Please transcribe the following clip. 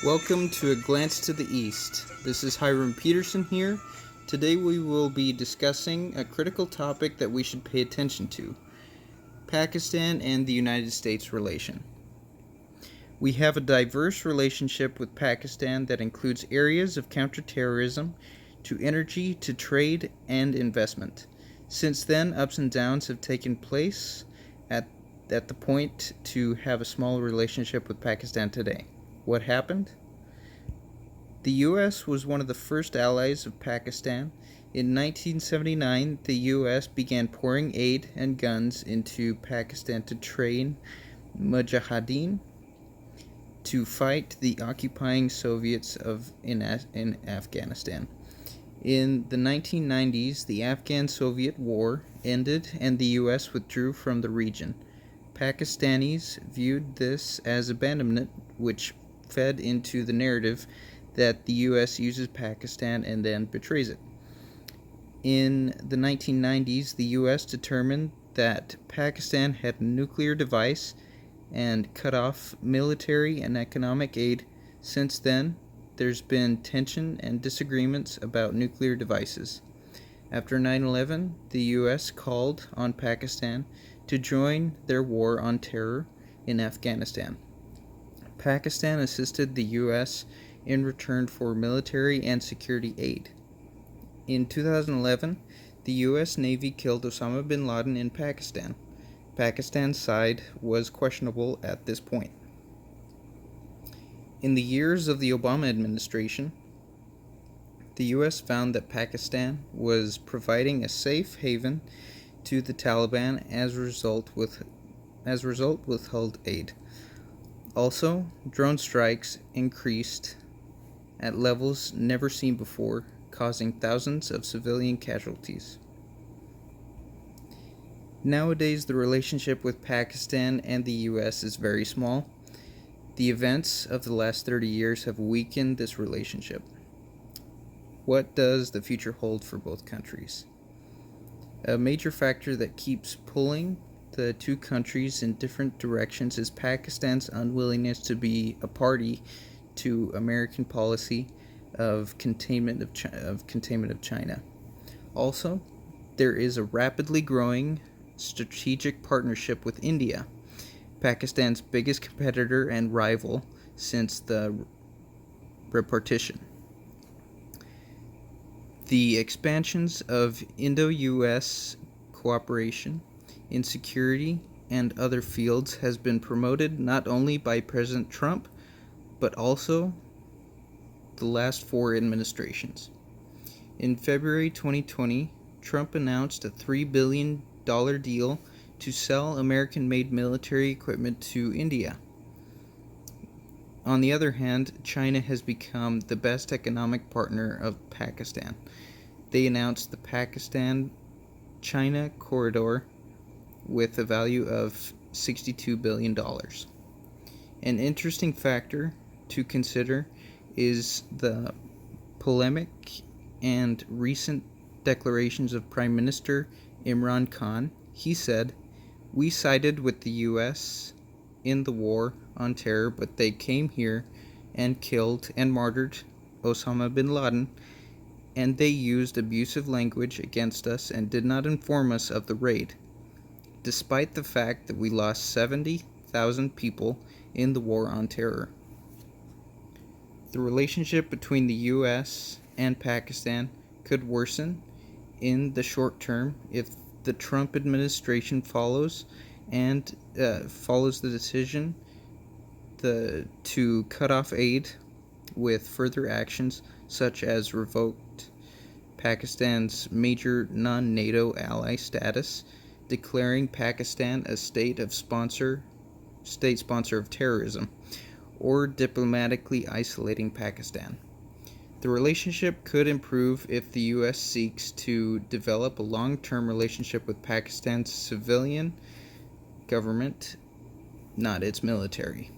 Welcome to A Glance to the East. This is Hiram Peterson here. Today we will be discussing a critical topic that we should pay attention to: Pakistan and the United States relation. We have a diverse relationship with Pakistan that includes areas of counterterrorism, to energy, to trade, and investment. Since then, ups and downs have taken place at the point to have a small relationship with Pakistan today. What happened? The U.S. was one of the first allies of Pakistan. In 1979, the U.S. began pouring aid and guns into Pakistan to train Mujahideen to fight the occupying Soviets in Afghanistan. In the 1990s, the Afghan-Soviet War ended and the U.S. withdrew from the region. Pakistanis viewed this as abandonment, which fed into the narrative that the U.S. uses Pakistan and then betrays it. In the 1990s, the U.S. determined that Pakistan had a nuclear device and cut off military and economic aid. Since then, there's been tension and disagreements about nuclear devices. After 9/11, the U.S. called on Pakistan to join their war on terror in Afghanistan. Pakistan assisted the U.S. in return for military and security aid. In 2011, the U.S. Navy killed Osama bin Laden in Pakistan. Pakistan's side was questionable at this point. In the years of the Obama administration, the U.S. found that Pakistan was providing a safe haven to the Taliban as a result withheld aid. Also, drone strikes increased at levels never seen before, causing thousands of civilian casualties. Nowadays, the relationship with Pakistan and the U.S. is very small. The events of the last 30 years have weakened this relationship. What does the future hold for both countries? A major factor that keeps pulling the two countries in different directions is Pakistan's unwillingness to be a party to American policy of containment of China. Also, there is a rapidly growing strategic partnership with India, Pakistan's biggest competitor and rival since the repartition. The expansions of Indo-US cooperation in security and other fields has been promoted not only by President Trump, but also the last four administrations. In February 2020, Trump announced a $3 billion deal to sell American-made military equipment to India. On the other hand, China has become the best economic partner of Pakistan. They announced the Pakistan-China corridor with a value of $62 billion. An interesting factor to consider is the polemic and recent declarations of Prime Minister Imran Khan. He said, "We sided with the U.S. in the war on terror, but they came here and killed and martyred Osama bin Laden, and they used abusive language against us and did not inform us of the raid, despite the fact that we lost 70,000 people in the war on terror." The relationship between the U.S. and Pakistan could worsen in the short term if the Trump administration follows the decision to cut off aid with further actions such as revoked Pakistan's major non-NATO ally status, declaring Pakistan a state sponsor of terrorism, or diplomatically isolating Pakistan. The relationship could improve if the U.S. seeks to develop a long-term relationship with Pakistan's civilian government, not its military.